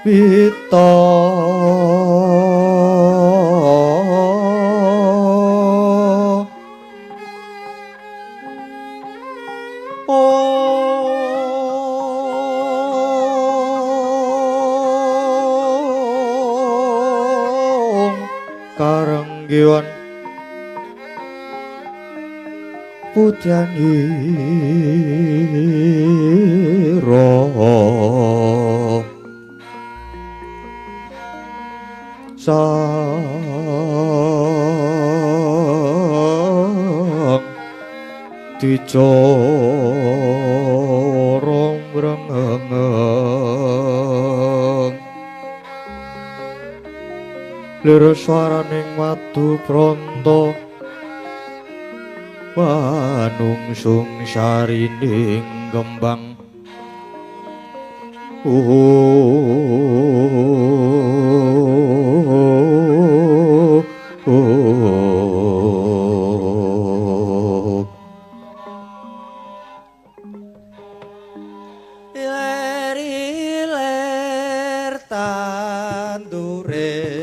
Pita karenggiwan putyanira sang dicara mrengeng lir swaraning madu pranta manungsung sarining kembang iler tandure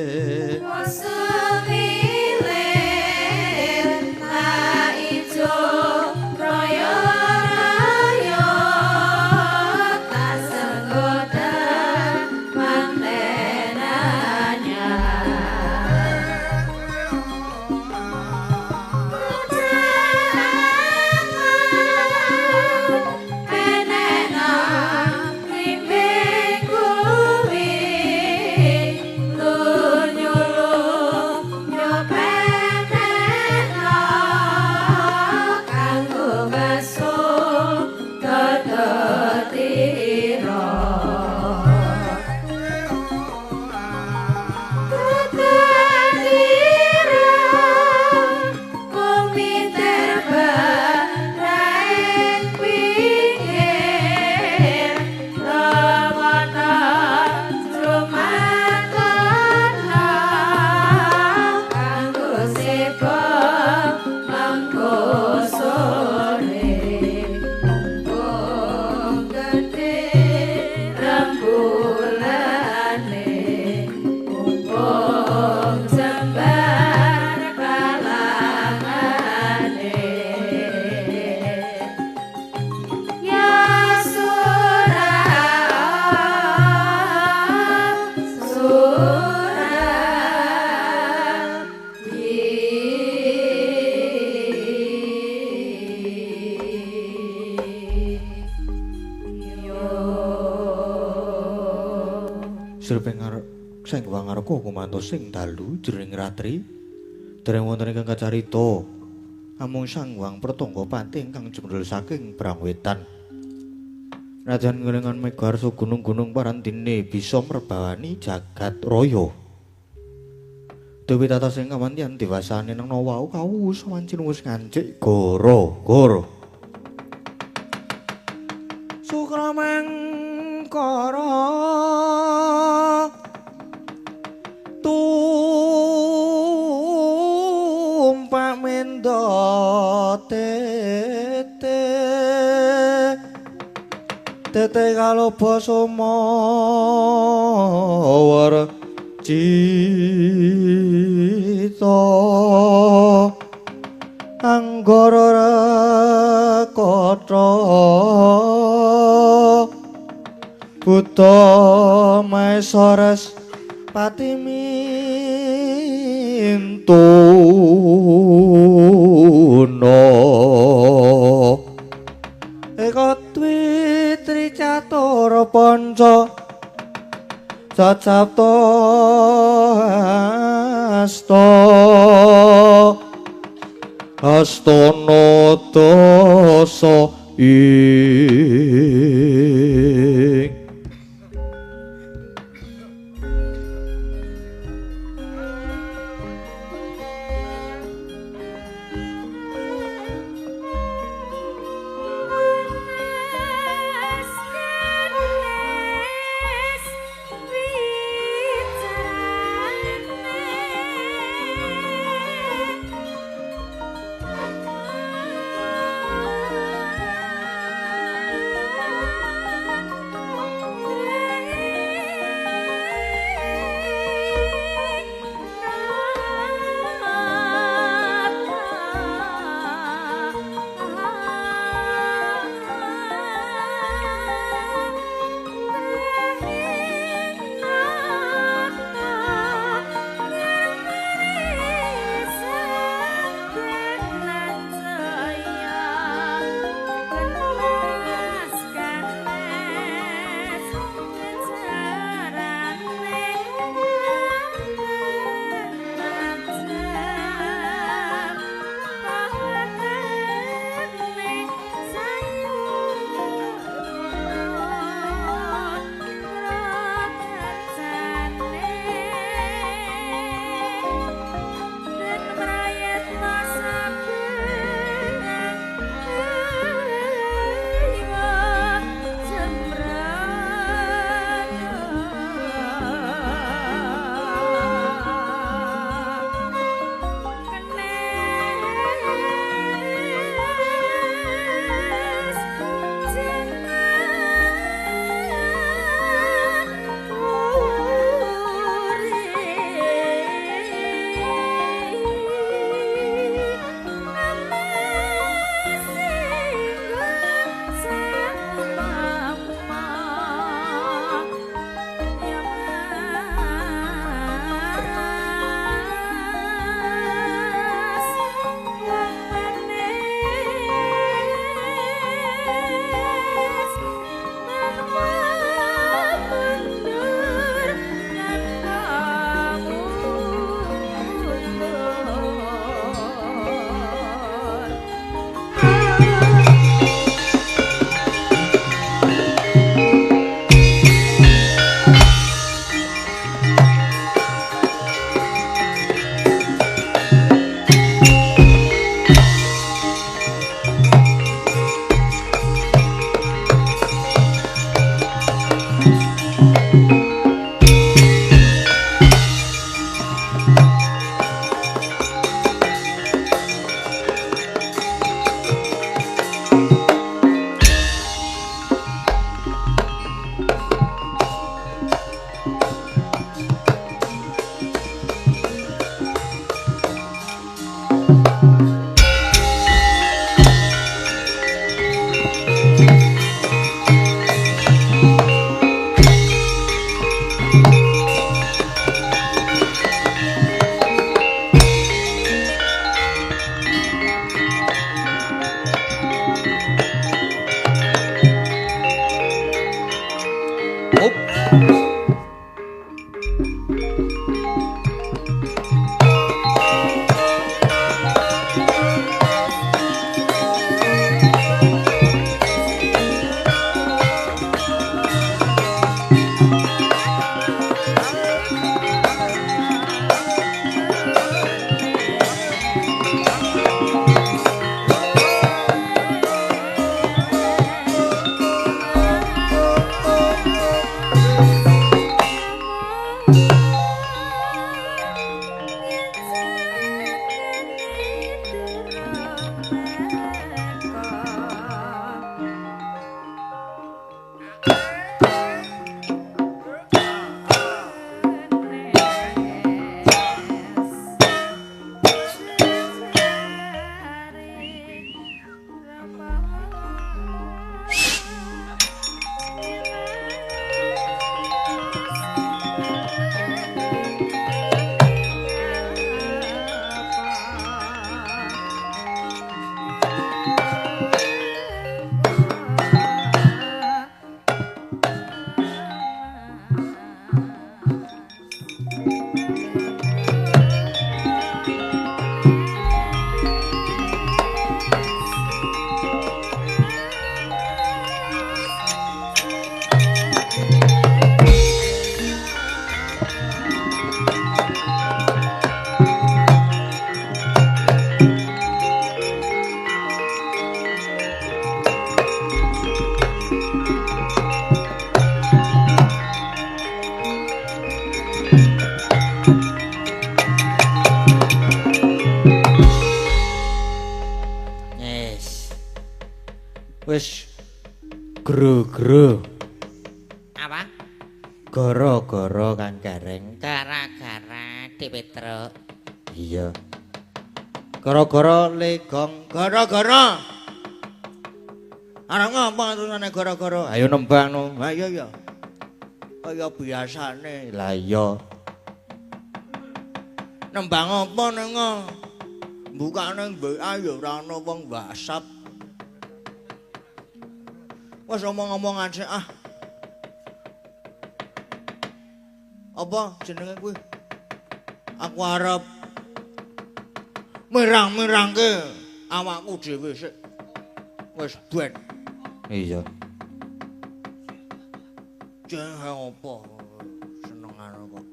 sing wangarka kumantos sing dalu jroning ratri dereng wonten ingkang kacarita amung Sang Hyang Pratangga Pati ingkang jumrul saking Brangwetan najan ngelengan megarsa gunung-gunung parandene bisa mrebawani jagat raya Dewi tata sing kamantian diwasane nang wau kawus wancin wis ngancik gara-gara Sukramengkara tumpak menda tete kaloba sumawar cita anggara katra buta maesores patimintuna eka twitri catur panca cacapta astana dasa ing wis gero-gero. Apa? Gara-gara Kang Gareng. Gara-gara dhewe truk. Iya. Gara-gara legong, gara-gara. Arep ngapa terusane gara-gara? Ayo nembang no. Ha iya ya. Kaya biasane. Lah iya. Nembang apa neng? Bukane WA ya ora ana wong WhatsApp. Wes omong-omongan sik ah. Apa jenenge kuwi? Aku arep mirang-mirangke awakku dhewe sik. Wis ben. Iya. Jangan apa senengan kok.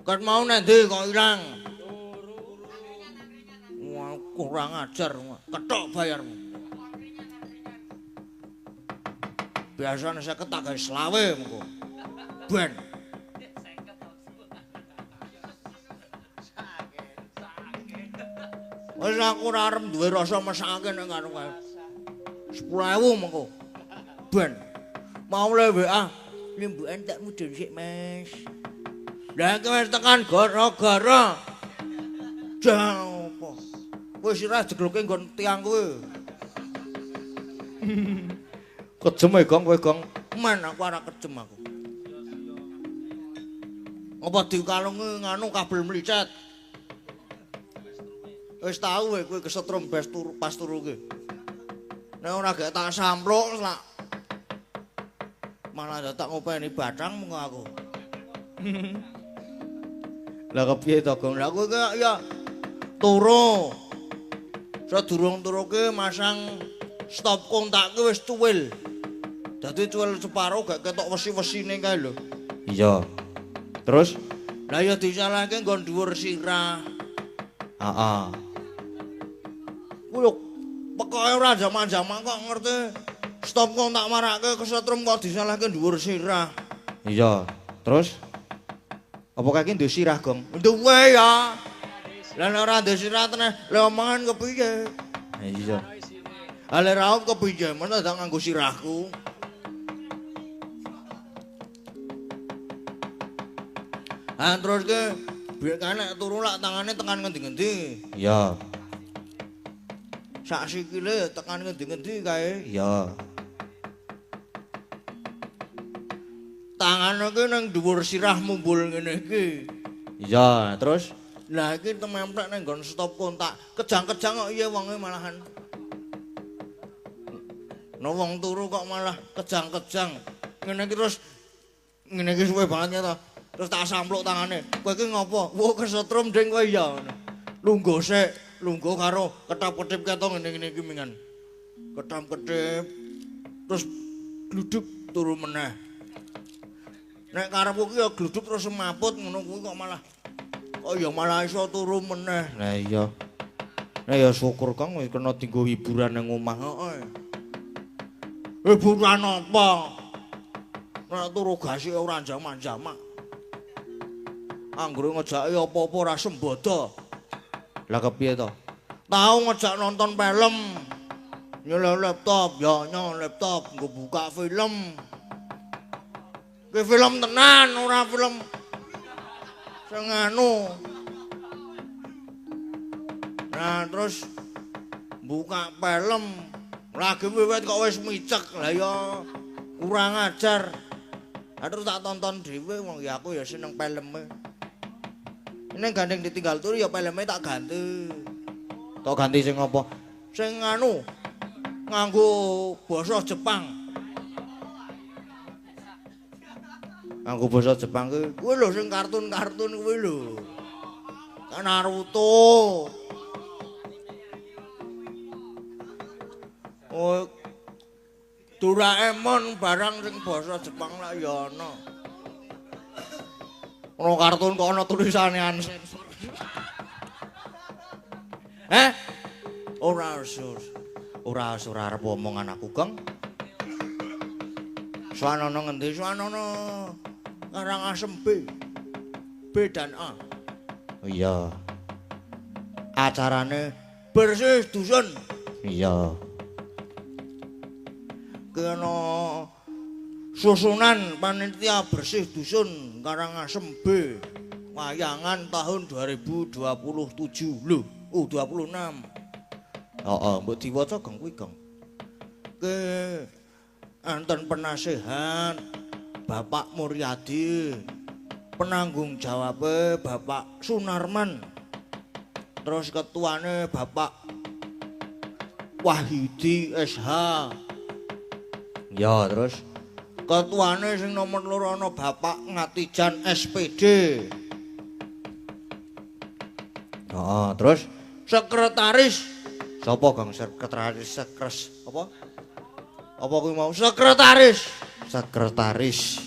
Kat mau nanti kok ilang. Wah, kurang ajar, ketok bayarmu. Biasanya saya ketak gawe selawe mengko. Ben. Wis aku ora arep duwe rasa mesake nek karo kae. 10.000 mengko. Ben. Mau le WA. Limbukan tak mudun sik, Mas. Lah iki wis tekan gara-gara. Jang apa? Wis ora jegloke nggon tiang kuwi. Kejem e, Gong, kowe, Gong. Men aku ora kejem aku. Apa dikalungi nganu kabel mlicet? Wis tau kowe kesetrum pas turu ki. Nek ora gak tak sampluk lak malah tak ngopeni batang mengko aku. Lah kepiye to, Gong? Lah kowe ya turu. Sadurung turuke masang stop kontak ki wis cuwil. Dadi cuwil separo gak ketok wesi-wesine kae lho. Iya. Terus lah ya disalahke nggon dhuwur sirah. Heeh. Kuwi pokoke ora jaman-jaman kok ngerti. Stop kontak marake kesetrum kok disalahke dhuwur sirah. Iya. Terus apa kaki ndek sirah, Gong? Duwe ya. Lah nek ora ndek sirah tenan, lha omongan kepiye? Iya. Ale raup kepiye? Mana tak nganggo sirahku. Ah terus ke biar kanek turu lak tangane tekan ngendi-ngendi. Iya. Sak sikile tekan ngendi-ngendi kae. Iya. Tangane ki nang dhuwur sirah mumbul ngene iki. Iya, terus lah iki tememplek nang nggon stop kontak. Kejang-kejang kok iya wonge malahan. No wong turu kok malah kejang-kejang. Ngene iki terus ngene iki suwe banget ya to. Terus tak sampluk tangane. Kowe iki ngopo? Wo kesetrum ding kowe ya. Lungguh sik, lungguh karo ketap-ketip ketok ngene-ngene iki mingan. Ketap-ketip. Terus gluduk turu meneh. Nek karepku ki ya gluduk terus semaput ngono kuwi kok malah ya malah iso turu meneh. Lah iya. Lah ya syukur Kang wis kena dienggo hiburan nang omah heeh. Hiburan apa? Nek turu gasi ora jamak-jamak. Anggere ngejaki apa-apa ora sembodo. Lah kepiye to? Tau ngejak nonton film. Nyolong laptop, ya nyolong laptop nggo buka film. Ki film tenan ora film sing anu. Nah, terus buka film. Lagi wiwit kok wis micek. Lah ya kurang ajar. Lah terus tak tonton dhewe wong ya aku ya seneng filme. Nek gandeng ditinggal turu ya filme tak ganti. Tak ganti sing apa? Sing anu nganggo basa Jepang. Nganggo basa Jepang kuwi lho sing kartun-kartun kuwi lho. Naruto. Oh, Doraemon barang sing basa Jepang lah ya ana. Ono kartun kok ana tulisane sensor. Ora arep omongan aku, Kang. Swanana ngendi? Swanana Karangasem B. B dan A. Oh iya. Acarane bersih dusun. Iya. ana susunan panitia bersih dusun Karangasem B. Wayangan tahun 2027 lho. 26. Heeh, mbok diwaca Gong kuwi, Gong. Ke enten penasehat Bapak Muryadi, penanggung jawabe Bapak Sunarman, terus ketuane Bapak Wahidi SH. Ya, terus ketuane sing nomor 2 ana Bapak Ngatijan SPD. Terus sekretaris sapa Kang sekretaris apa? Apa kuwi mau sekretaris? Sekretaris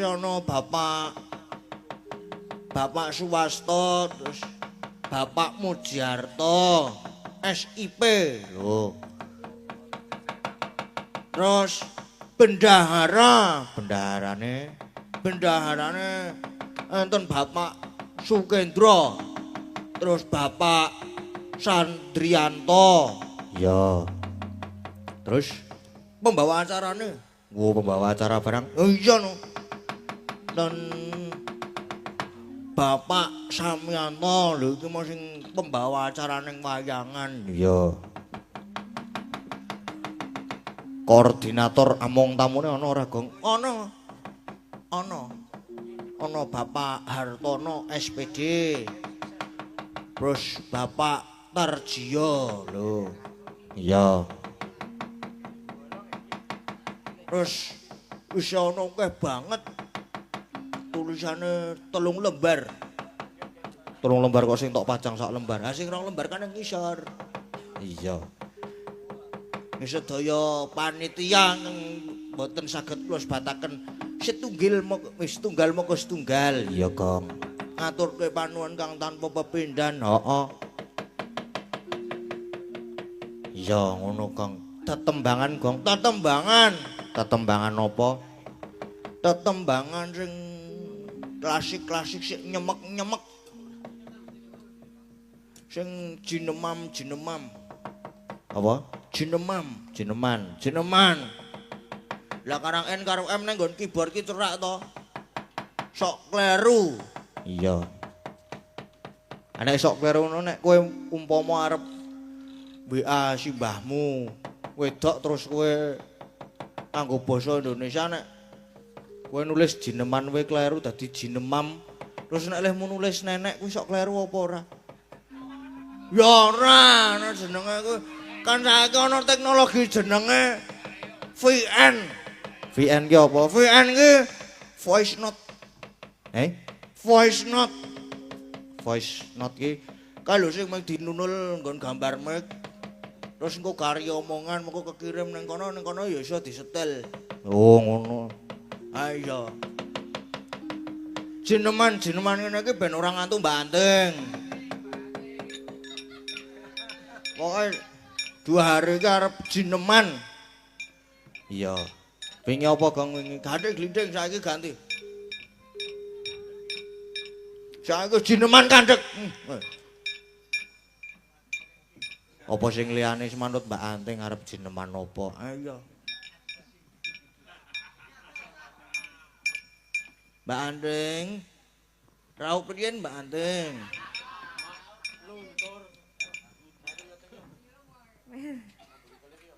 ana Bapak Suwasto, terus Bapak Mujiarto SIP lho. Terus bendaharane enten Bapak Sukendro, terus Bapak Sandrianto. Ya. Terus pembawa acarane. Pembawa acara barang. Oh iya no. Dan Bapak Samyanto lho iki mau sing pembawa acara ning wayangan. Iya. Koordinator among tamune ana ora, Gong? Ana. Ana Bapak Hartono SPD. Terus Bapak Tarjiyo lho. Iya. Terus wis ana akeh banget. Tulisane 3 lembar. 3 lembar kok sing tok pajang sak lembar. Ha sing 2 lembar kan nang ngisor. Iya. Wis sedaya panitia mboten saged kula sebataken setunggal moko setunggal. Iya, Kang. Ngaturke panuwun kang tanpa pepindhan. Heeh. Iya, ngono, Kang. Tetembangan, Gong. Tetembangan apa? Tetembangan sing klasik-klasik sing nyemek-nyemek. Sing jinemam. Apa? Jineman. Lah karang N karo M nang nggon keyboard ki cerak to. Sok kleru. Iya. Nek sok kleru ngono nek kowe umpama arep WA si mbahmu wedok terus kowe nganggo basa Indonesia nek kowe nulis jineman kowe kleru dadi jinemam. Terus nek lehmu nulis nenek kuwi sok kleru apa ora? Ya ora, ana jenenge kuwi kan saiki ana teknologi jenenge VN. VN ki apa? VN ki voice note. Voice note ki kalau sing mung dinunul nggon gambar mic. Terus engko karya omongan mengko kekirim ning kono ya iso disetel. Oh, ngono. Ha iya. Jineman ngene iki ben ora ngantuk banting. Pokoke 2 hari iki arep jineman. Iya. Wingi apa, Gong, wingi? Ganti glinding saiki ganti. Saiki jineman kandhek. Apa sing liyane semanut Mbak Anting arep jineman apa? Ayo. Mbak Anting. Raup priyen Mbak Anting?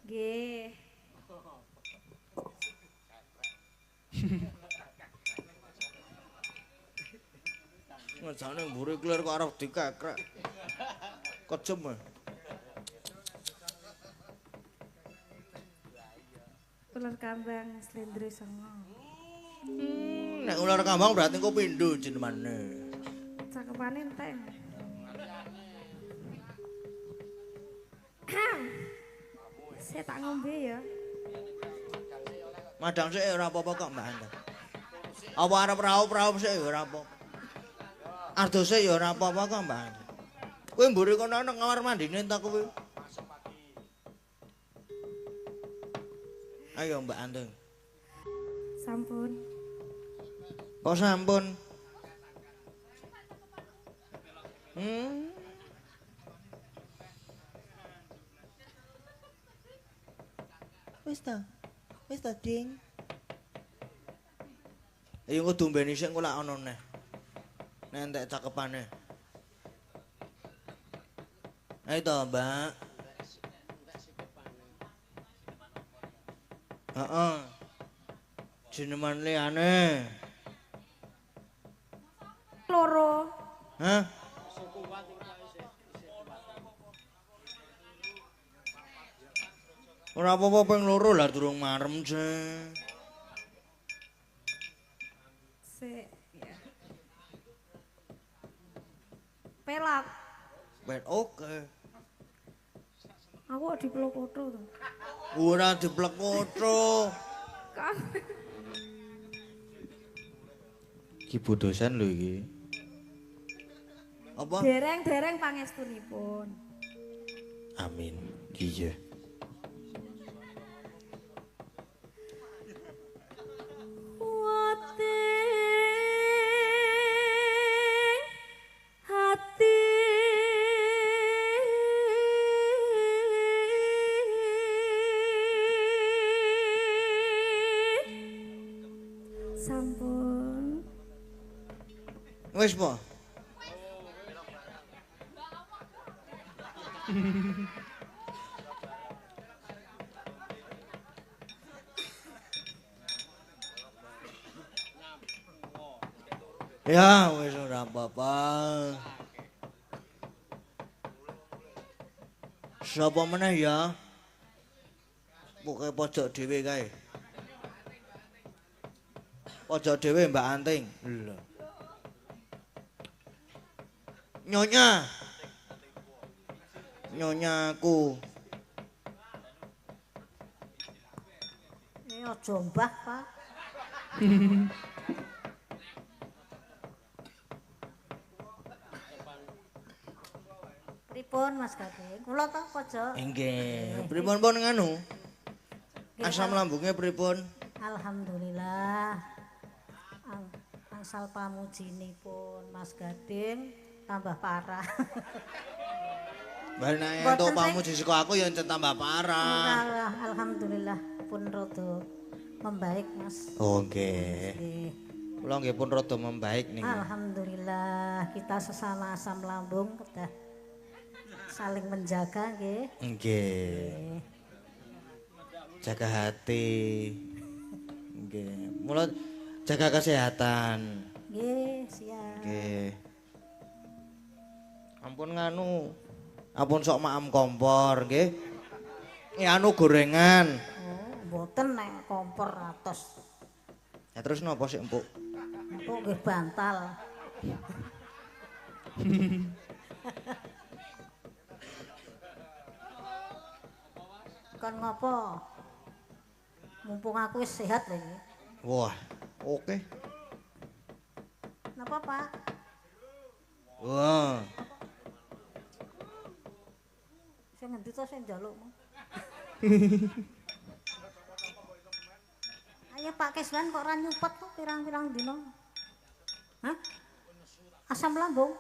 Nggih. Ngejane mburi klir kok arep dikekrek. Kejem. Ular kambang slendro songo. Nek ular kambang berarti engko pindho jinemane. Cakepane enteng. Saya tak ngombe ya. Madang sik ora apa-apa kok, Mbak Anda. Apa arep raup sik ora apa-apa. Ardo sik ya ora apa-apa kok, Mbak Anda. Kowe mburi kono nang kamar mandine ta kowe? Ayo Mbak Anting. Sampun. Kok sampun? Wis ta, Ding. Ya kudu mbeni sik engko lak ana neh. Nek entek cakepane. Ayo to, Mbak. Heeh. Jeneman liyane. Loro. Hah? Ora apa-apa ping loro lah durung marem sih. Sik, ya. Pelak. Oke. Aku kok dipeluk foto tuh. Ora diplek foto. Iki dosen lho iki. Apa? Dereng-dereng pangestunipun. Amin. Iya. Hati sampun. Wis po. Ya, wis ora apa-apa. Sapa meneh ya? Pokoke pojok dhewe kae. Pojok dhewe Mbak Anting. Lho. Nyonya. Nyonyaku. Aja mbah, Pak. Pripun Mas Gading? Kula to pojok. Nggih. Pripun pun nganu? Asam lambungnya pripun? Alhamdulillah. Angsal pamujinipun Mas Gading tambah parah. Bari nek entuk pamuji saka aku ya encen tambah parah. Alhamdulillah pun rada membaik, Mas. Oh nggih. Nggih. Kula nggih pun rada membaik nih. Alhamdulillah kita sesama asam lambung kedah saling menjaga nggih. Nggih. Jaga hati. Nggih. Mula jaga kesehatan. Nggih, siap. Nggih. Ampun nganu. Ampun sok maam kompor nggih. Anu gorengan. Oh, mboten nek kompor atos. Ya terus napa sik empuk? Empuk nggih bantal. Kon ngopo? Mumpung aku wis sehat lho iki. Wah, oke. Napa, Pak? Wah. Sing ngendi to sing njalukmu? Ayo Pak Keswan kok ora nyupet kok pirang-pirang dina. Hah? Asam lambung.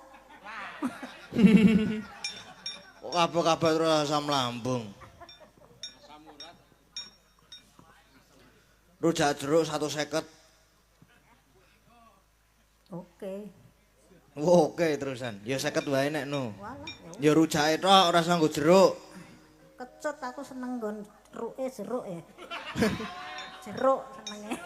Kok kabeh-kabeh terus asam lambung. Rujak jeruk 150. Oke. Oke terusan. Ya 50 wae nek no. Walah, Ya rujake tok ora usah nggo jeruk. kecut aku seneng nggon ruke jeruk ya. Jeruk senenge.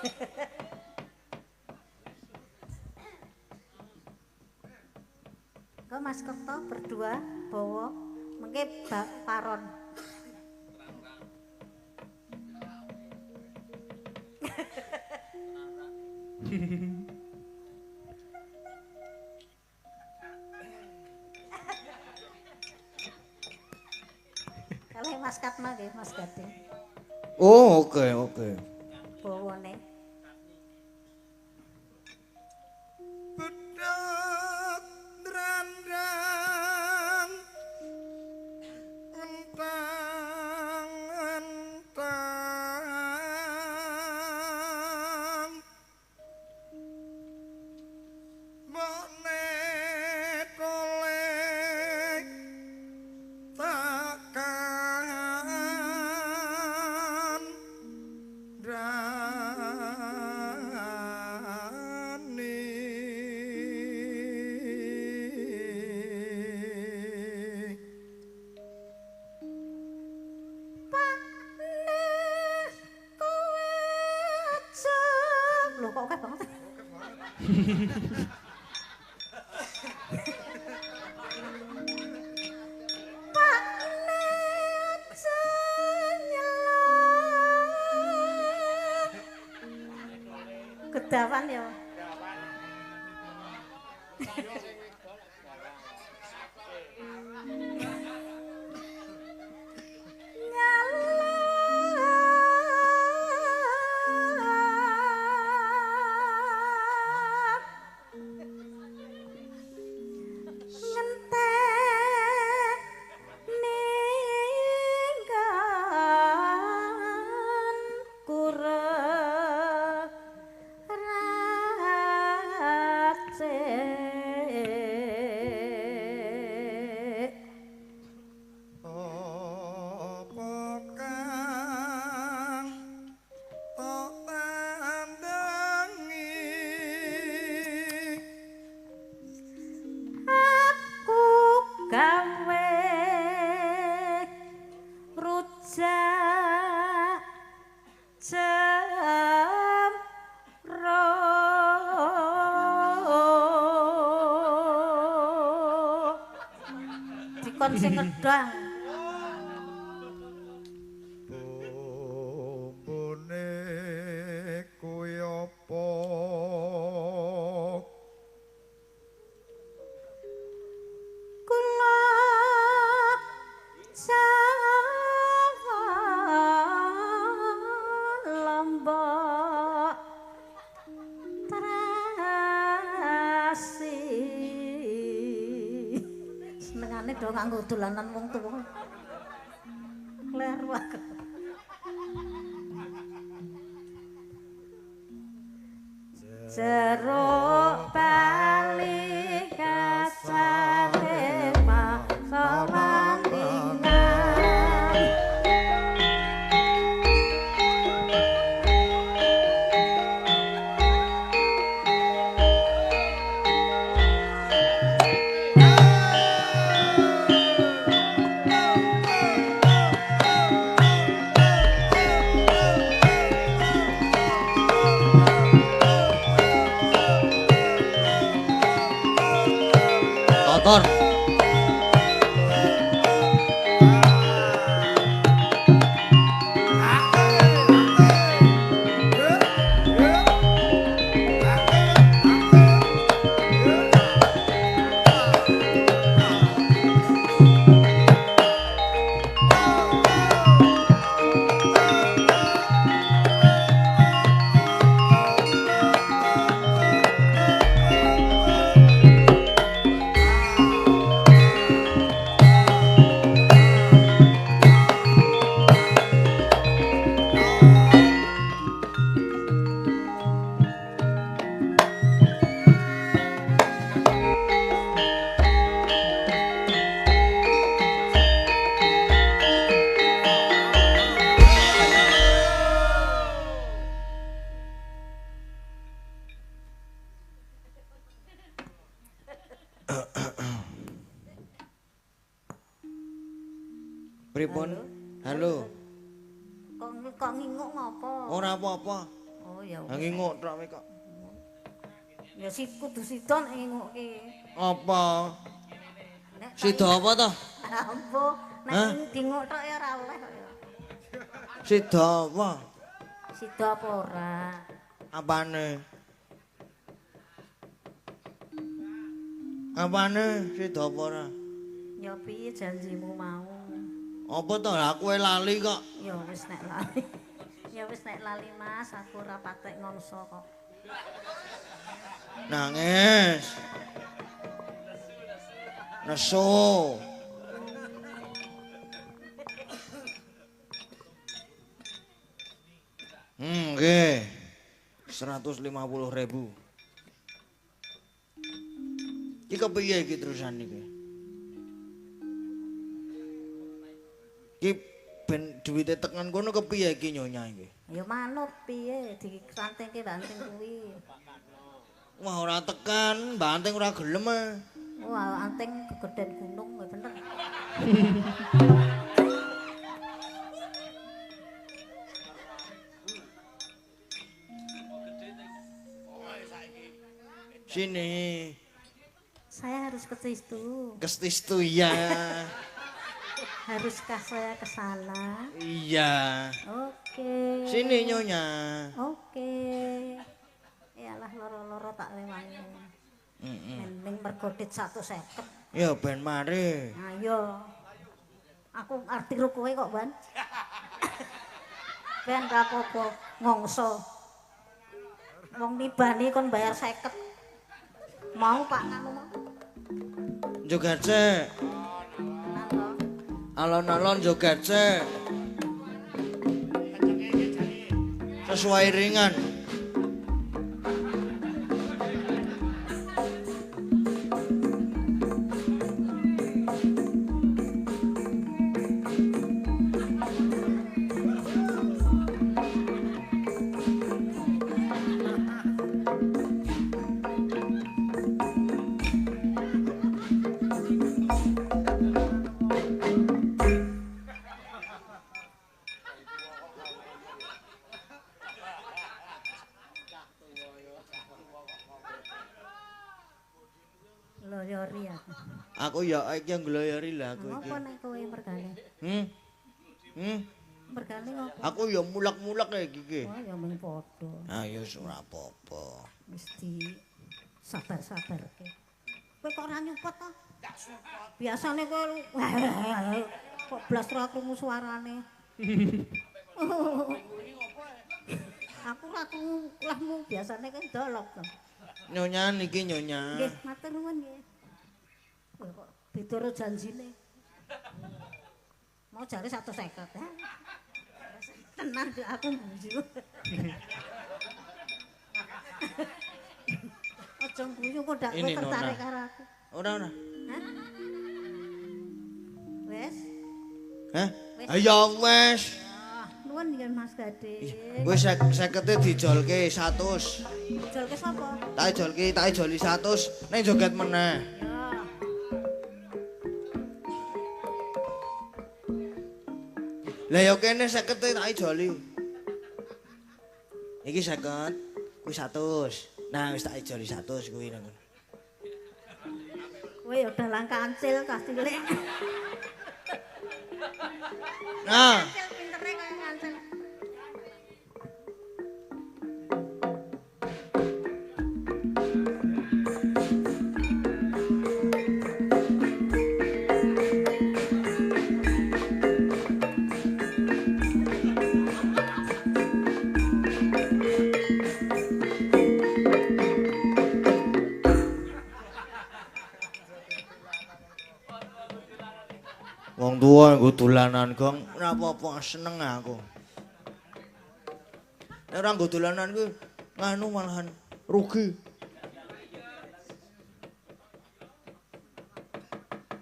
Kok Mas Kerto berdua bawa mengke paron. Kalih Mas Katma nggih Mas Gading. Oh, oke. Bawane. Bedak drandang entang-entang mone kolek takkan Kedawan ya. Dikon sing ngedang. Bumbune kuwi apa? Kula lombok terasi senengane do kanggo dolanan wong tuwa kleru aku jeruk bali kasane pasawantingan Totor. Pripun? Halo. Kok nginguk ngopo? Ora apa-apa. Oh ya. Nginguk tok kowe kok. Ya si kudu sida nek ngingukke. Apa? Nek Sida apa to? Ambo, nek dinguk tok ya ora oleh kok ya. Sida apa? Sida apa ora? Apane? Apane sida apa ora? Ya piye janjimu mau? Apa to? Lah kowe lali kok. Ya wis nek lali. Ya wis nek lali Mas, aku ora patek ngongso kok. Nangis. Nesu. Nggih. 150.000. Iki kepiye iki terusan iki? Iki ben duwite tekan kono kepiye iki nyonya iki? Ya manut piye disantingke banting kuwi. Wah ora tekan, banting ora gelem. Wah, anting kegeden gunung ya bener. Sini. Saya harus ke situ. Ke situ ya. Haruskah saya ke sana? Iya. Oke. Sini Nyonya. Oke. Iyalah loro-loro tak lewangi. Mending mergodit 150. Ya ben mari. Ayo. Aku arti kowe kok, Ban. Ben ra apa-apa ngongso. Wong nibani kon bayar 50. Mau Pak nganu mau. Joget sik. Alon-alon joget sik. Sesuai ringan. Loyori aku. Aku ya iki ngloyori lah aku iki. Ngopo nek kowe mergane? Mergane ngopo? Aku ya mulak-mulak iki. Oh ya mung padha. Ayo ora apa-apa. Mesti sabar-sabarke. Kowe kok ora nyupet to? Biasane kowe kok blas ora krungu suarane. Aku ora krungu lahmu biasane kan dolok to. Nyonya niki Nyonya. Nggih, matur nuwun nggih. Kowe kok beda karo janjine. Mau jare 150 ya. Tenan aku guyu. Aja guyu kok ndak kowe tertarik karo aku. Ora. Hah? Wes? Hah? Ayo wes. Nuwun nggih Mas Gading. Wis 50 dijolke 100. Jolke sapa? Tak ijoli 100 ning joget meneh. Ya. Lah ya kene 50 tak ijoli. Iki 50, kuwi 100. Nah wis tak ijoli 100 kuwi nang. Kowe ya dalang kancil kasile. Nah, Pintere kaya kancil. wong tuwa nggo dolanan gong ora apa-apa seneng aku. Nek ora nggo dolanan kuwi nganu malahan rugi.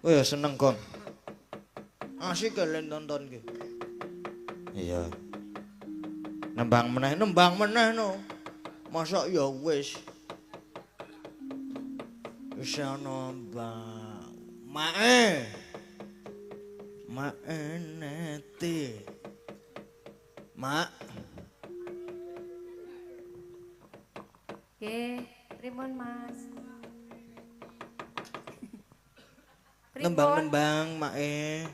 Oh ya seneng gong. Asik kalian nonton ki. Iya. Nembang meneh no. Masa ya wis. Wis ana mbang. Mae nete. Mak. Nggih, pripun Mas? Pripun? Nembang-nembang mae.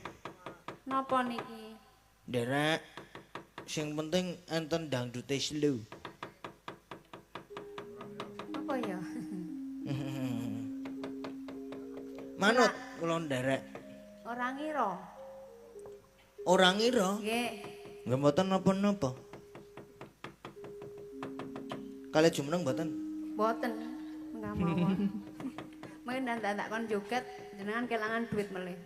Napa niki? Nderek. Sing penting enten dangdute slow. Apa ya? Manut kula nderek. Ora ngira. Ora ngira. Nggih. Nggih mboten napa-napa. Kali jumeneng mboten. Mboten. Enggak mawon. Mungkin ndak kon joget jenengan kelangan duit melih.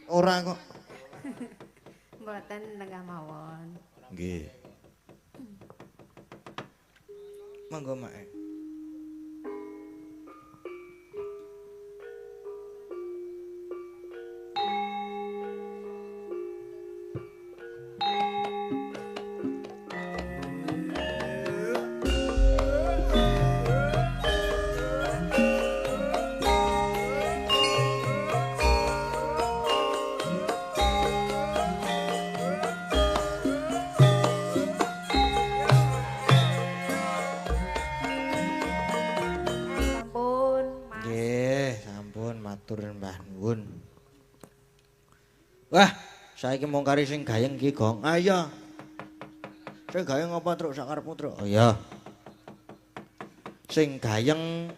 Ora kok. Mboten enggak mawon. Nggih. Monggo mae. matur Mbah nuwun. Wah, saiki mung kari sing gayeng iki, Gong. Ah iya. Sing gayeng apa, Truk? Sak karepmu, Truk. Oh iya. Sing gayeng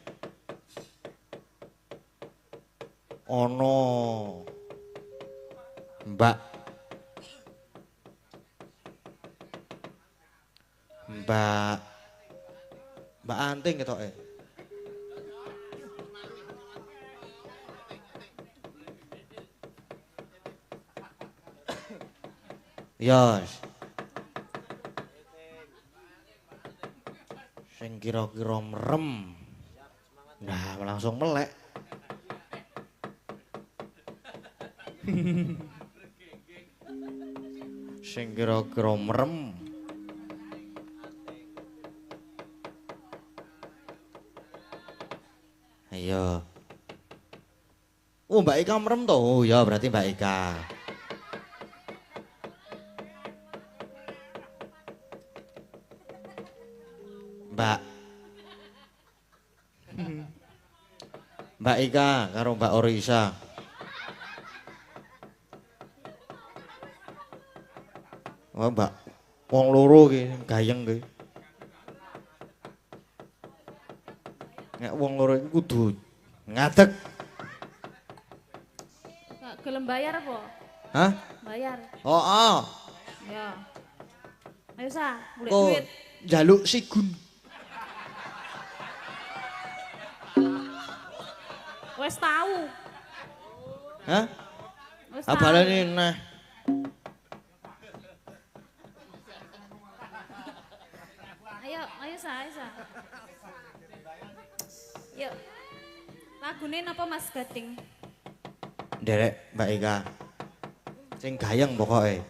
ana Mbak Anting ketoke. Yes. Sing kira-kira merem. Nah, langsung melek. Sing kira-kira merem. Ayo. Oh, Mbak Ika merem toh. Oh, ya berarti Mbak Ika. Mbak Ika karo Mbak Orisa. Oh, Mbak wong loro iki gayeng iki. Nek wong loro iki kudu ngadeg. Gak gelem bayar apa? Hah? Bayar. Oh, oh. Ya. Ayo sa, golek Kok duit. njaluk sigun. Wes tahu. Hah? Wes Abalane neh. Ayo sa. Yuk. Lagune napa Mas Gading? Nderek Mbak Ika. Sing gayeng pokoke.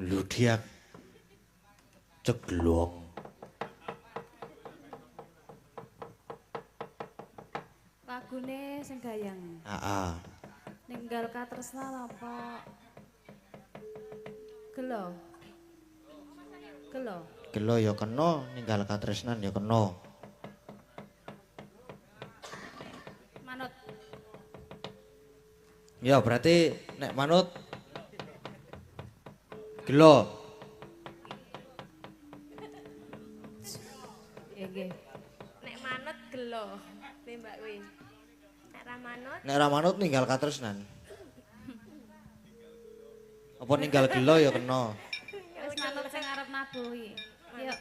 Ludiak ceglong. Lagune sing gayeng. Heeh. Ninggal katresnan apa? Gelo. Gelo ya kena, ninggal katresnan ya kena. Manut. Ya berarti nek manut gelo. Nggih. Nek manut gelo. Nih Mbak kuwi. Nek ra manut ninggal katresnan. Apa ninggal gelo ya kena. Wis manut sing arep nabuh iki. Yuk.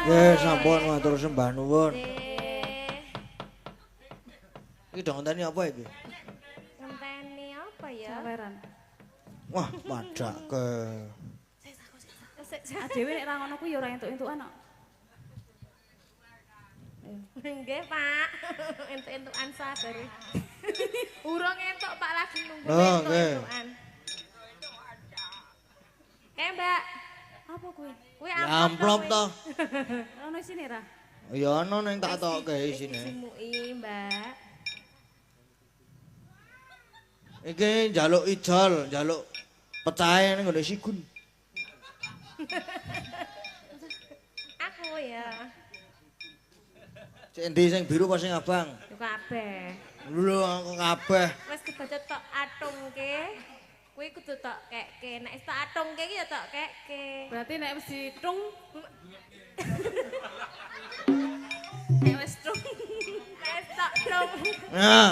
Nggih, sampun matur sembah nuwun. Iki dong ngenteni apa iki? Ngenteni apa ya? Saweran. Wah, padak ke. Adewe nek ra ngono kuwi ya ora entuk-entukan kok. Nggih, Pak. Entuk-entukan sabar. Urung entuk Pak lagi nunggu Oh, entuk-entukan. Mbak. Apa kuwi? Kuwi Amplop to. Ono isine ra? Ya ana ning tak tokke isine. Simuki, Mbak. Iki njaluk ijol, njaluk pecahe ning ngene sigun. Aku ya. Cek endi sing biru apa sing abang? Yo kabeh. Lho aku kabeh. Wis kebaca tok atungke. Kuwi kudu tok kekke. Nek wis tok atungke iki ya tok kekke. Berarti nek wis ditung nek wis tung. Nek wis tok tung. Nah,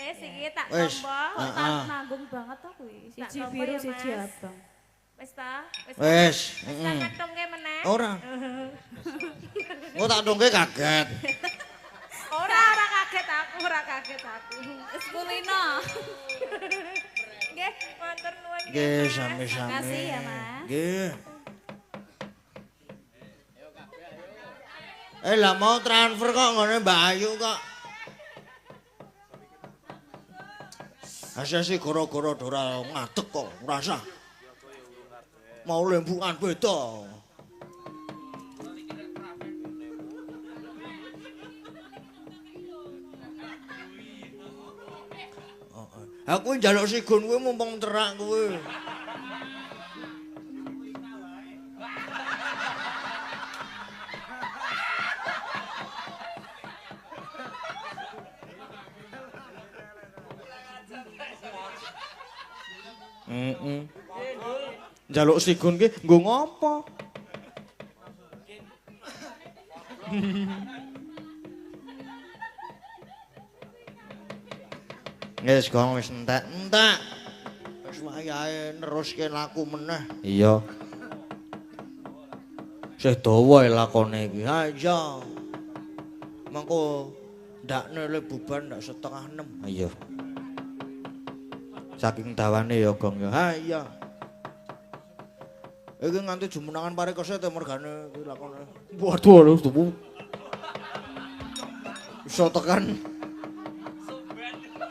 Iki tak wis. tombo. Heeh. Nanggung banget to kuwi. Siji biru siji abang. Wis ta? Wis. Wis tak ngetungke meneh. Ora. Oh tak tungke kaget. Ora kaget aku. Wis kulino. Nggih, matur nuwun. Nggih, sami-sami. Makasih ya, Mas. Nggih. Lah mau transfer kok ngene Mbak Ayu kok. Asesi gara-gara ora ngadeg kok, ora sah. Mau lembukan beda. Aku njaluk sigon kowe mumpung terak kowe. Njaluk sigon ki nggo ngopo? Wis gong wis entek. Wis wayahe neruske laku meneh. Iya. Sih dawa lakone iki. Ha iya. Mengko ndakne le bubar ndak 5:30. Iya. Saking dawane ya gong ya. Ha iya. Iki nganti jumenangan parekose te mergane iki lakone. Waduh lho tuh. Iso tekan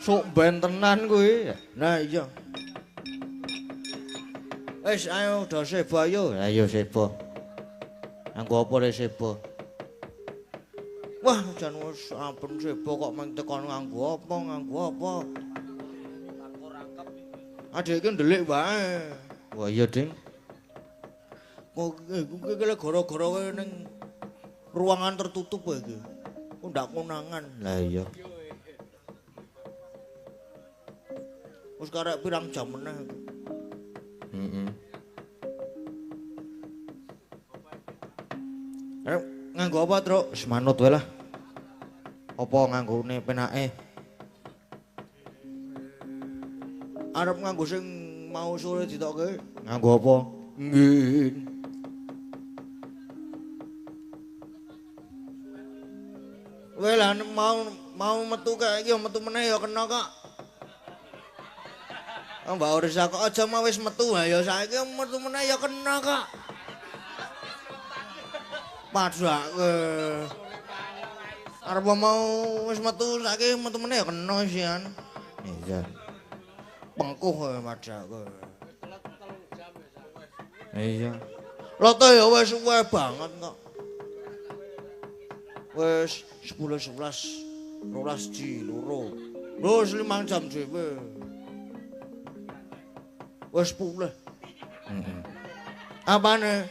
sok ben tenan kuwi. Nah iya. Wis ayo do sebo ayo. Ayo sebo. Anggo apa le sebo? Wah, jan wis ampun sebo kok mung tekan nganggo apa? Adek iki ndelik wae. Wah iya, Ding. Kok iki gara-gara kowe ning ruangan tertutup kowe iki. Kok ndak konangan. Lah iya. Wis karek pirang jam meneh. Nganggo apa, Truk? Wis manut wae lah. Apa nganggone penake? Arep nganggo sing mau sore ditokke. Nganggo apa? Nggih. Kowe lah mau metu kae iki metu meneh ya kena kok. Mbak Orisa kok aja mau wis metu ha ya saiki metu meneh ya kena kok. Padake. Arep mau wis metu saiki metu meneh ya kena sian. Iya. Pengkuh kowe padake. Iya. Loto ya wis suwe banget kok. Wis 10 11 12 ji loro. Wis 5 jam dhewe. Wis pulih. Apane?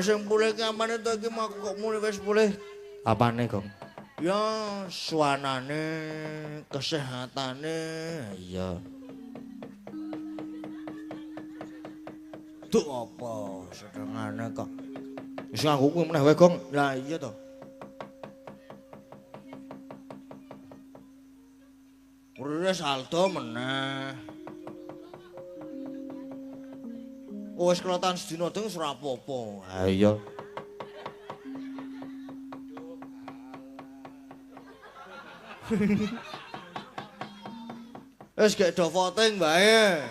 Sing pulih ki apane to iki mau kok muni wis pulih? Apane, Gong? Ya suanane, kesehatane, iya. Duh apa sedengane kok. Wis nganggo kuwi meneh wae, Gong. Lah iya to. Urine saldo meneh. Wis kelatan sedina ding ora apa-apa. Ha iya. Wis gek do voting bae.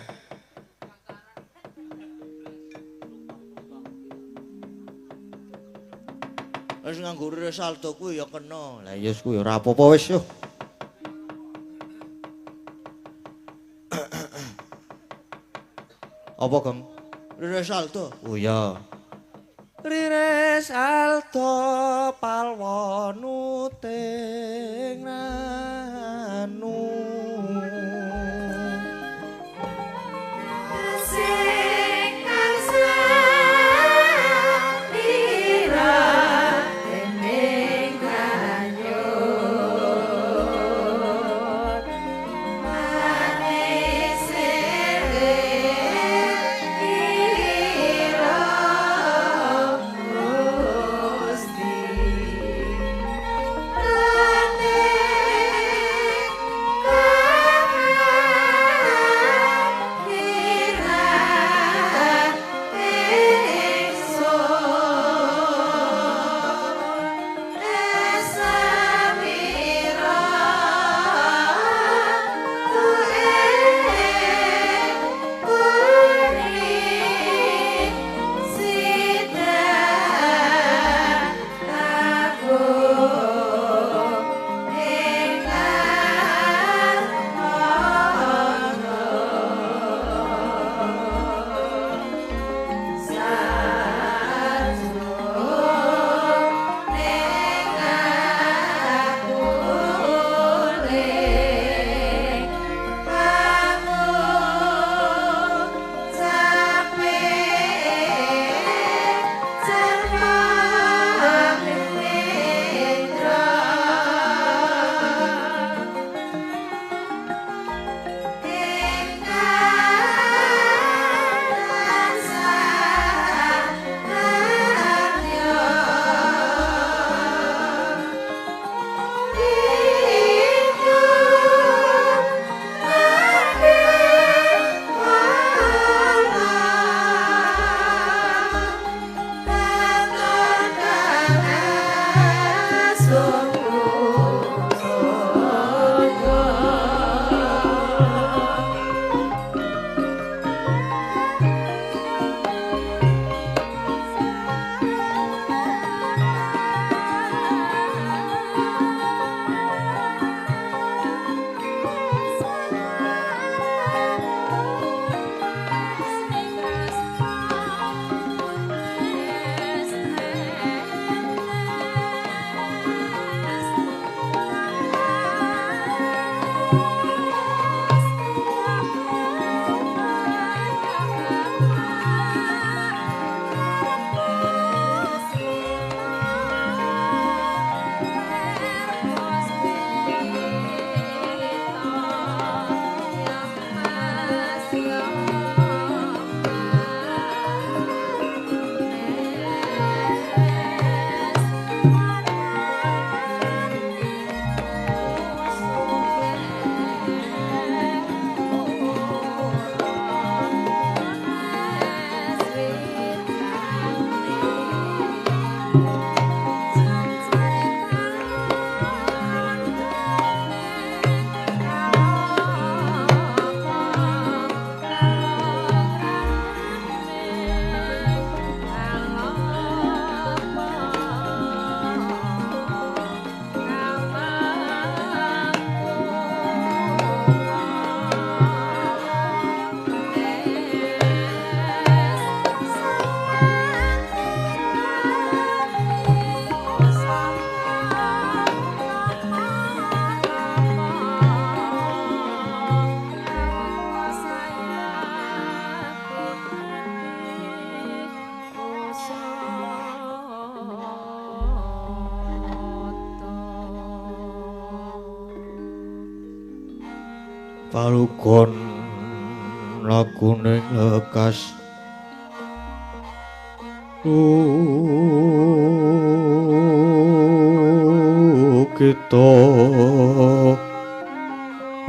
Wis nganggo urine saldo kuwi ya kena. Lah iya kuwi ora apa-apa wis yo. Apa, Kang? Rire saldo. Oh iya. Rire saldo palwanu ting nanu. palugon laguning lekas kita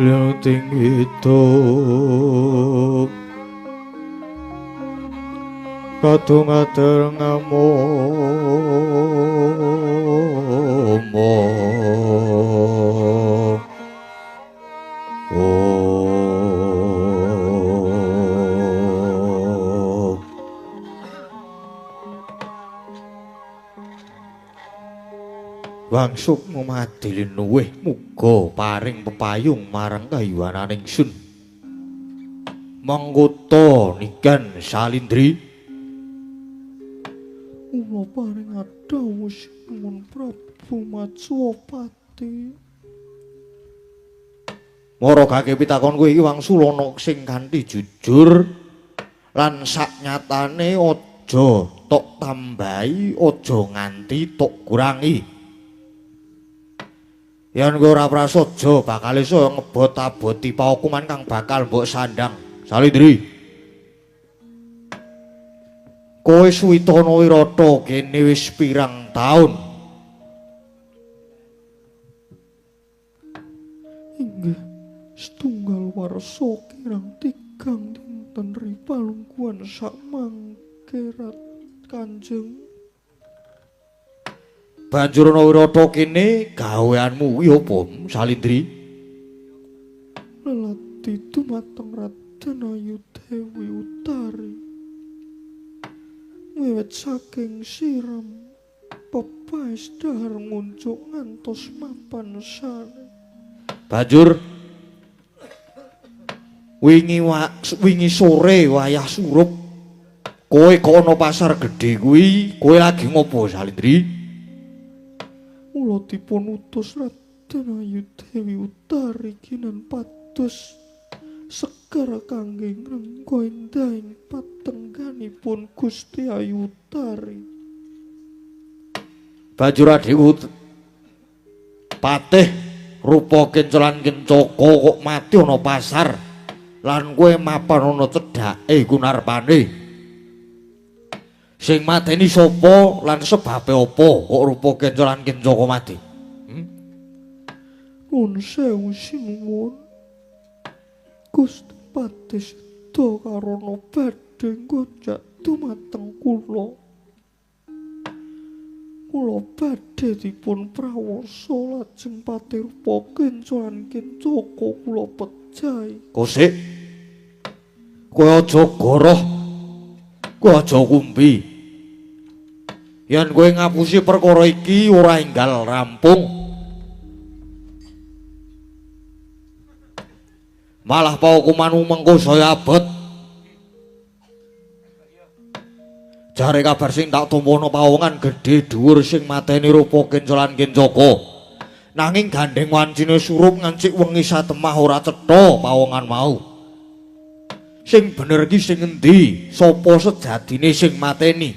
yang tinggi hidup kadung atur ngomong wangsuk memadili nuwih muga paring pepayung marang kayuananing sun mangkuta nigan Salindri kula paring adhawu sinuwun Prabu Matswapati maragake pitakon kowe iki wangsulana sing kanthi jujur lan saknyatane aja tok tambahi aja nganti tok kurangi yen kowe ora prasaja bakal iso ngebot-aboti paukuman kang bakal mbok sandang Salindri kowe Suwitana Wirata kene wis pirang taun inggih setunggal warsa kirang tigang dinten ripalungguhan samangkerat Kanjeng banjur ana Wirata kene gaweanmu kuwi apa Salindri lelati dumateng Raden Ayu Dewi Utari wiwit saking siram pepaes dahar ngunjuk ngantos mapan sane banjur wingi sore wayah surup kowe kok ana pasar gedhe kuwi kowe lagi ngopo Salindri kula dipun utus Raden Ayu Dewi Utari kinan pados sekar kangge ngrengga endahing patengganipun Gusti Ayu Utari banjur adhiku patih rupa kencolan kencaka kok mati ana pasar lan kowe mapan ana cedhake kunarpane sing mateni sapa lan sebabe apa kok rupa kencolan kencaka mati Nun sewu sinuwun Gusti Patih seda karana badhe ngonjak dumateng kula badhe dipun prawoso lajeng patirupa kencolan kencaka kula pejahi kosik kowe aja goroh kowe aja kumbi yen kowe ngapusi perkara iki ora enggal rampung malah paukumanmu mengko saya abot jare kabar sing tak tumpono pawongan gedhe dhuwur sing mateni rupa kencolan kencaka nanging gandeng wancine surup ngancik wengi satemah ora cetha pawongan mau sing bener iki sing endi sapa sejatine sing mateni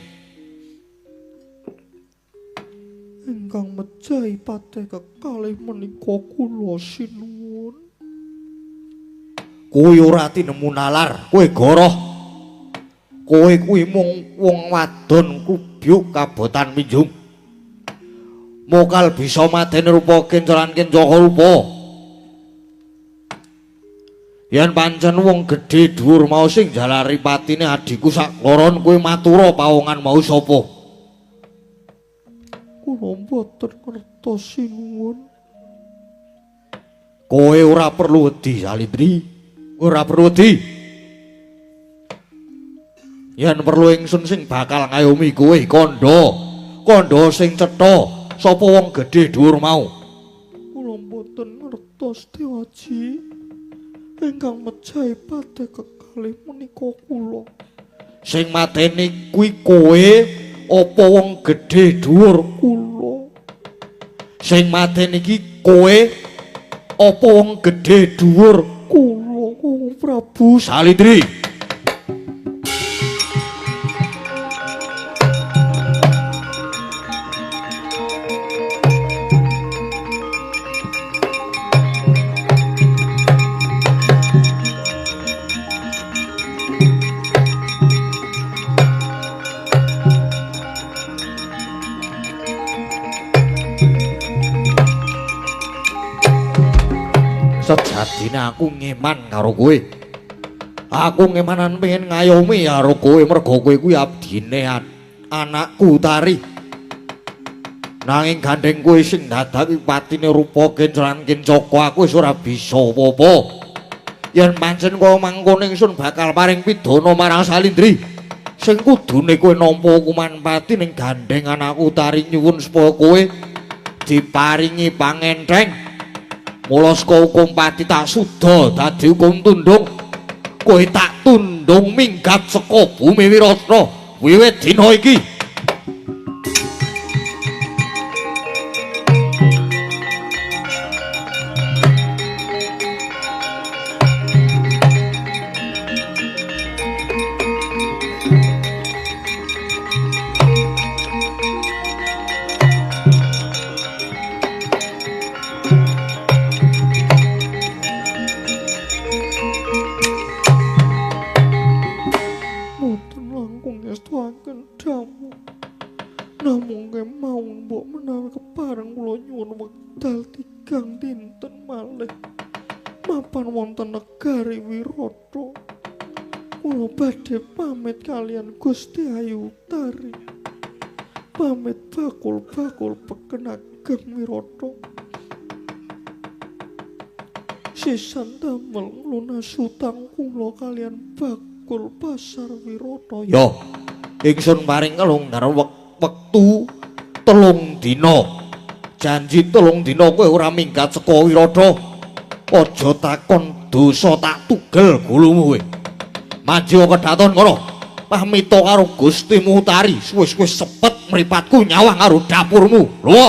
ingkang mejahi patih kekalih menika kula sinuwun kowe ora tinemu nalar kowe goroh kowe kuwi mung wong wadon kubyuk kabotan Minjung mokal bisa mateni rupa kencolan kencaka rupa yen pancen wong gedhe dhuwur mau sing jalari patine adhiku sak loron kowe matura pawongan mau sapa kula mboten ngertos sinuwun kowe ora perlu wedi Salindri ora perlu wedi yen perlu ingsun sing bakal ngayomi kowe kandha sing cetha sapa wong gedhe dhuwur mau kula mboten ngertos Dewaji ingkang mejahi patih kekalih menika kula sing mateni kuwi kowe apa wong gedhe dhuwur kula sing mateni iki kowe apa wong gedhe dhuwur kula Prabu Salindri Dadine aku ngeman karo kowe. Aku ngemanan pengen ngayomi karo kowe merga kowe kuwi abdine anakku Utari. Nanging gandeng kowe sing dadaki patine rupa kencolan kencoko aku wis ora bisa apa-apa. Yen pancen kowe mangkon ingsun bakal paring pidana marang Salindri. Sing kudune kowe nampa hukuman pati ning gandeng anakku Utari nyuwun supaya kowe diparingi pangentheng. Mula saka hukum pati tak suda dadi hukum tundung. Kowe tak tundung minggat saka bumi Wirata wiwit dina iki. Namung kemawon mbok menawi kepareng kula nyuwun wekdal 3 dinten malih mapan wonten negari Wirata. Kula badhe pamit kalian Gusti Ayu Utari. Pamit bakul-bakul peken ageng Wirata. Sisan damel lunas utang kula kalian bakul pasar Wirata. Yo, ingsun paring kelonggar wektu 3 dina. Janji 3 dina kowe ora minggat saka Wirata. Aja takon dosa tak tugel gulumu kowe. Maju kedaton kono. Pamita karo Gustimu Utari, suwe-suwe sepet mripatku nyawang karo dapurmu. Lho.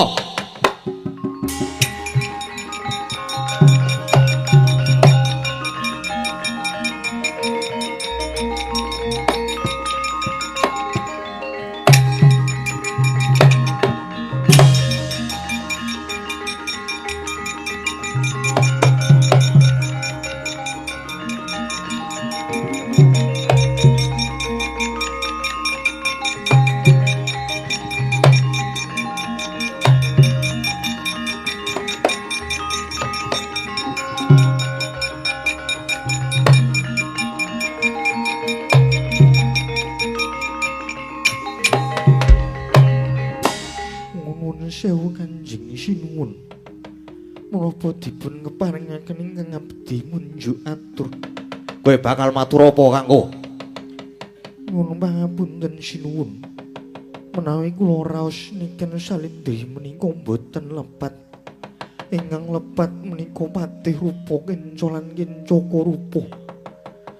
Sewu Kanjeng Sinuwun. Menapa dipun keparengaken ingkang abdi munjuk atur. Kowe bakal matur apa kanggo? Nyuwun pangapunten Sinuwun. Menawi kula raos niken Salindri menika boten lepat. Ingkang lepat menika patih rupa kencolan kencaka rupa.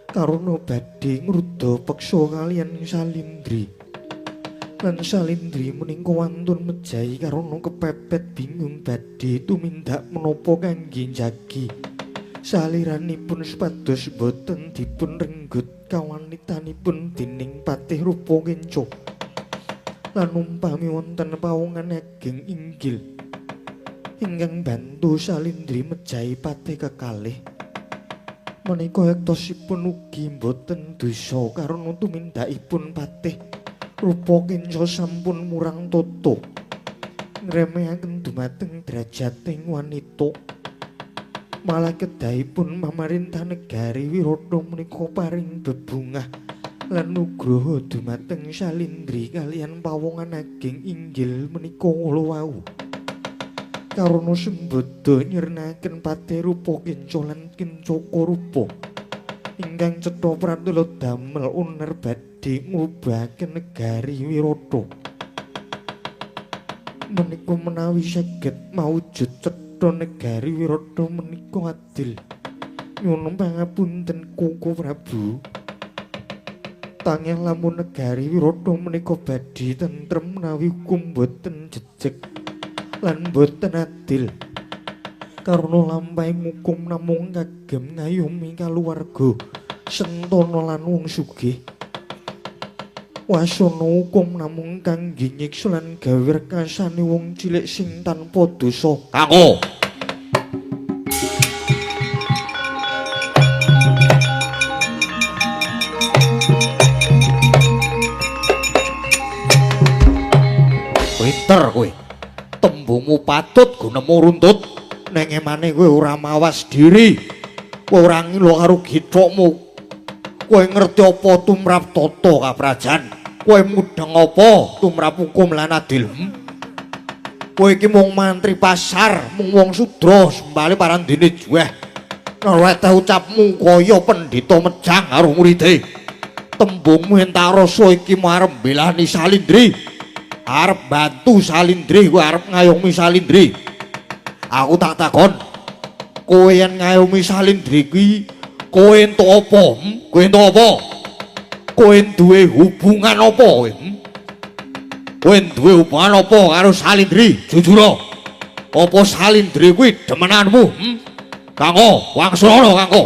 Karana badhe ngrudha peksa kaliyan Salindri. Lan Salindri menika wantun mejahi karana kepepet bingung badhe tumindak menapa kangge njagi saliranipun supados boten dipun renggut kawanitanipun dening patih rupa kenca. Lan umpami wonten pawongan ageng inggil ingkang bantu Salindri mejahi patih kekalih menika ektosipun ugi boten dosa karana tumindakipun patih rupa kinca sampun murang toto ngremehaken dumateng drajating wanita. Malah kedahipun pamarintah negari Wirata menika paring bebungah lan nugraha dumateng Salindri kaliyan pawongan ageng inggil menika kula wau. Karana sembada nyirnakaken patih rupa kinca lan kincaka rupa ingkang cetha pratela damel uner badhe ngubahaken negari Wirata. Menika menawi saged maujud cetha negari Wirata menika adil. Nyuwun pangapunten Koko Prabu. Tanging lamun negari Wirata menika badhe tentrem menawi hukum boten jejeg lan boten adil. Karena lampahing hukum namung kagem ngayomi kaluwarga sentana lan wong sugih. Wasana hukum namung kangge nyiksa lan gawe rekasane wong cilik sing tanpa dosa. Kanggo pinter kowe. Tembungmu patut gunemu runtut. Neng emane kowe ora mawas diri. Kowe ora ngilo karo githokmu. Kowe ngerti apa tumrap tata kaprajan? Kowe mudheng apa tumrap hukum lan adil? Kowe iki mung mantri pasar, mung wong sudra sembali parandene jueh. Nolete ucapmu kaya pendhita mejang karo muride. Tembungmu entak rasa iki arep mbelani Salindri. Arep bantu Salindri, kowe arep ngayomi Salindri. Aku tak takon, kowe yen ngayomi Salindri kuwi kowe entuk apa? Kowe entuk apa? Kowe duwe hubungan apa kowe? Kowe duwe hubungan apa karo Salindri? Jujur. Apa Salindri kuwi demenanmu? Kanggo, wangsulana Kanggo.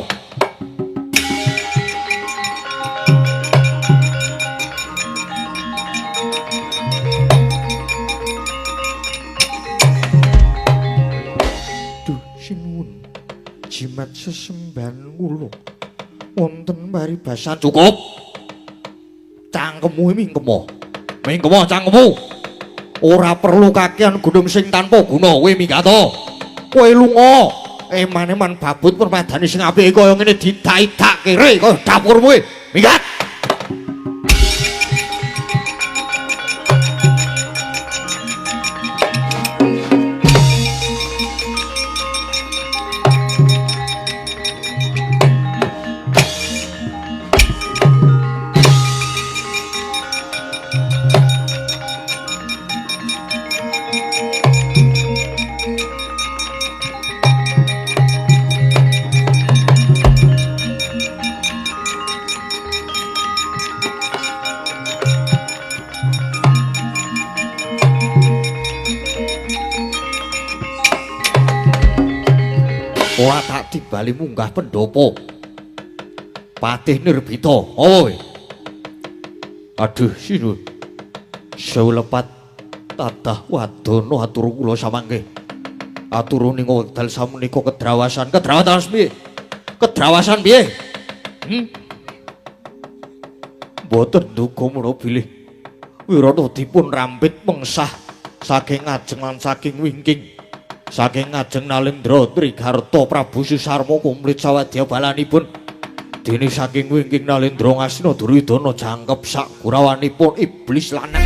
Sinuwun jimat sesembahan kula wonten paribasan cukup. Cangkemmu mingkemo. Mingkemo cangkemmu. Ora perlu kakean gunung sing tanpa guna kowe minggato. Kowe lunga. Eman-eman babut permadani sing apike kaya ngene didak-idak kere kaya dapurmu. Minggat. Ora tak tibali munggah pendopo Patih Nirbita. Oh, aduh Sinuwun sewu lepat tadah wadono atur kula samangke. Aturuning wekdal sapunika kedrawasan piye? Kedrawasan piye? Mboten duka menawa bilih Wirata dipun rampit mengsah saking ngajeng lan saking wingking. Saking ngajeng Nalendra Trigarta Prabu Susarma kumplit sawadya balanipun. Dene saking wingking Nalendra ngasina Duryudana jangkep sak gurawanipun iblis lanang.